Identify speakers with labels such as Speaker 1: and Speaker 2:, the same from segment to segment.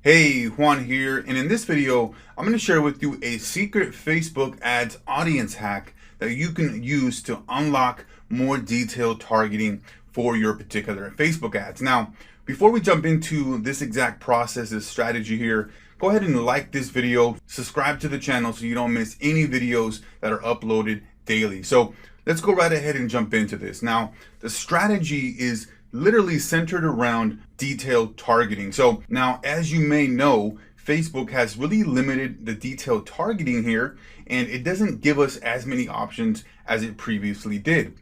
Speaker 1: Hey, Juan here, and in this video, I'm going to share with you a secret Facebook ads audience hack that you can use to unlock more detailed targeting for your particular Facebook ads. Now, before we jump into this exact process, this strategy here, go ahead and like this video, subscribe to the channel so you don't miss any videos that are uploaded daily. So let's go right ahead and jump into this. Now, the strategy is literally centered around detailed targeting. So now, as you may know, Facebook has really limited the detailed targeting here, and it doesn't give us as many options as it previously did.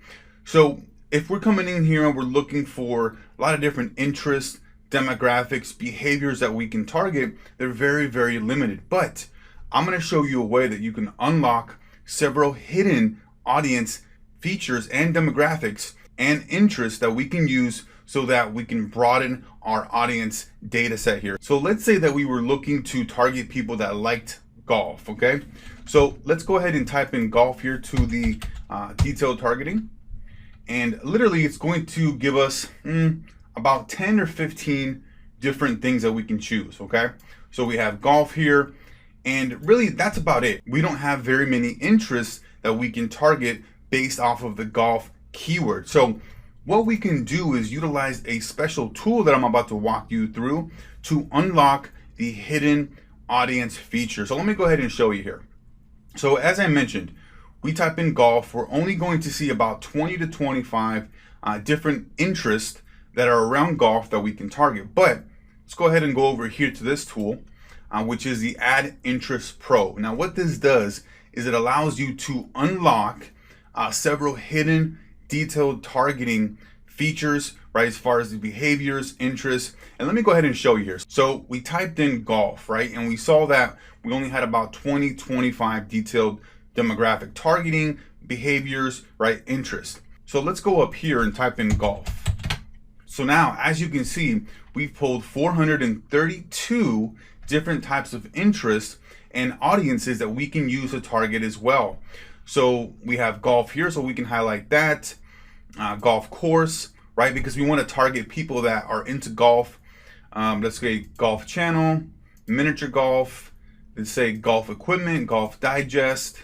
Speaker 1: So if we're coming in here and we're looking for a lot of different interests, demographics, behaviors that we can target, they're very, very limited. But I'm going to show you a way that you can unlock several hidden audience features and demographics and interests that we can use so that we can broaden our audience data set here. So let's say that we were looking to target people that liked golf, okay? So let's go ahead and type in golf here to the detailed targeting. And literally it's going to give us about 10 or 15 different things that we can choose, okay? So we have golf here, and really that's about it. We don't have very many interests that we can target based off of the golf keyword. So what we can do is utilize a special tool that I'm about to walk you through to unlock the hidden audience feature. So let me go ahead and show you here. So as I mentioned, we type in golf, we're only going to see about 20 to 25 different interests that are around golf that we can target. But let's go ahead and go over here to this tool, which is the Ad Interest Pro. Now what this does is it allows you to unlock several hidden detailed targeting features, right, as far as the behaviors, interests. And let me go ahead and show you here. So we typed in golf, right, and we saw that we only had about 25 detailed demographic targeting, behaviors, right, interests. So let's go up here and type in golf. So now, as you can see, we've pulled 432 different types of interests and audiences that we can use to target as well. So we have golf here, so we can highlight that. Golf course, right? Because we want to target people that are into golf. Let's say golf channel, miniature golf. Let's say golf equipment, golf digest.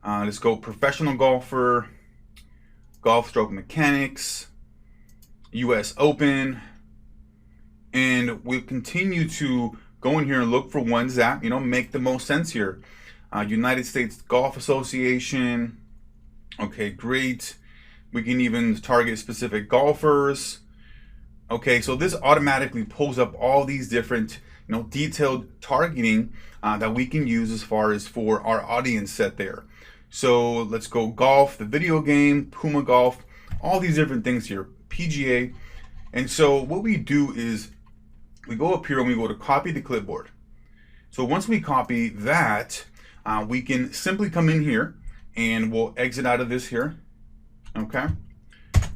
Speaker 1: Let's go professional golfer, golf stroke mechanics, US Open. And we'll continue to go in here and look for ones that, make the most sense here. United States Golf Association. Okay, great. We can even target specific golfers. Okay, so this automatically pulls up all these different, detailed targeting that we can use as far as for our audience set there. So let's go golf, the video game, Puma Golf, all these different things here, PGA. And so what we do is we go up here and we go to copy to clipboard. So once we copy that, we can simply come in here and we'll exit out of this here. Okay,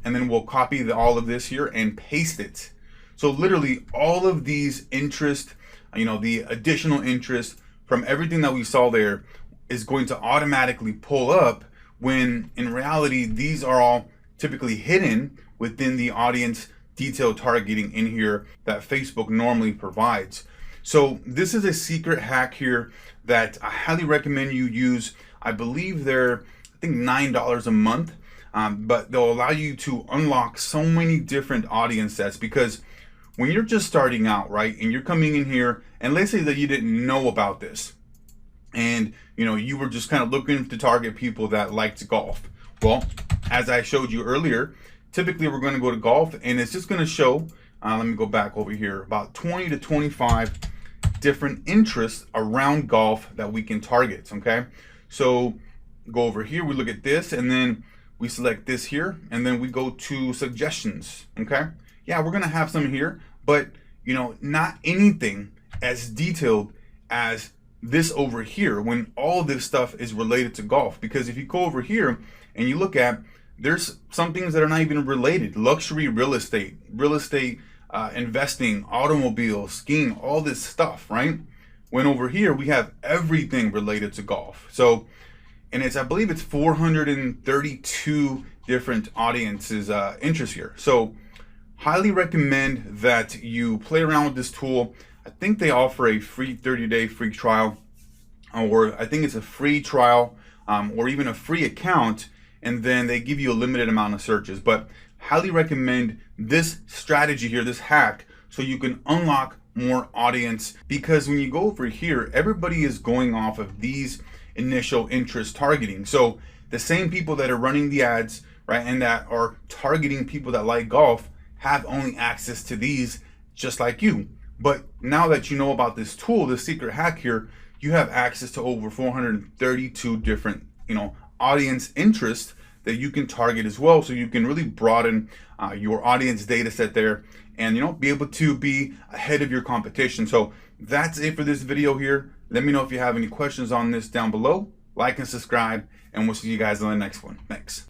Speaker 1: and then we'll copy all of this here and paste it. So literally all of these interests, the additional interest from everything that we saw there is going to automatically pull up, when in reality these are all typically hidden within the audience detailed targeting in here that Facebook normally provides. So this is a secret hack here that I highly recommend you use. I believe they're, $9 a month. But they'll allow you to unlock so many different audience sets, because when you're just starting out, right, and you're coming in here, and let's say that you didn't know about this, and you were just kind of looking to target people that liked golf. Well, as I showed you earlier, typically we're going to go to golf, and it's just going to show, let me go back over here, about 20 to 25 different interests around golf that we can target, okay? So go over here, we look at this, and then we select this here, and then we go to suggestions, okay? Yeah, we're gonna have some here, but not anything as detailed as this over here when all this stuff is related to golf. Because if you go over here and you look at, there's some things that are not even related. Luxury real estate, investing, automobiles, skiing, all this stuff, right? When over here we have everything related to golf. So, and I believe it's 432 different audiences interests here. So highly recommend that you play around with this tool. I think they offer a free 30-day free trial, or I think it's a free trial, or even a free account, and then they give you a limited amount of searches. But highly recommend this strategy here, this hack, so you can unlock more audience, because when you go over here, everybody is going off of these initial interest targeting. So the same people that are running the ads, right, and that are targeting people that like golf have only access to these just like you. But now that you know about this tool, the secret hack here, you have access to over 432 different, audience interests that you can target as well. So you can really broaden your audience data set there, and be able to be ahead of your competition. So that's it for this video here. Let me know if you have any questions on this down below. Like and subscribe, and we'll see you guys on the next one. Thanks.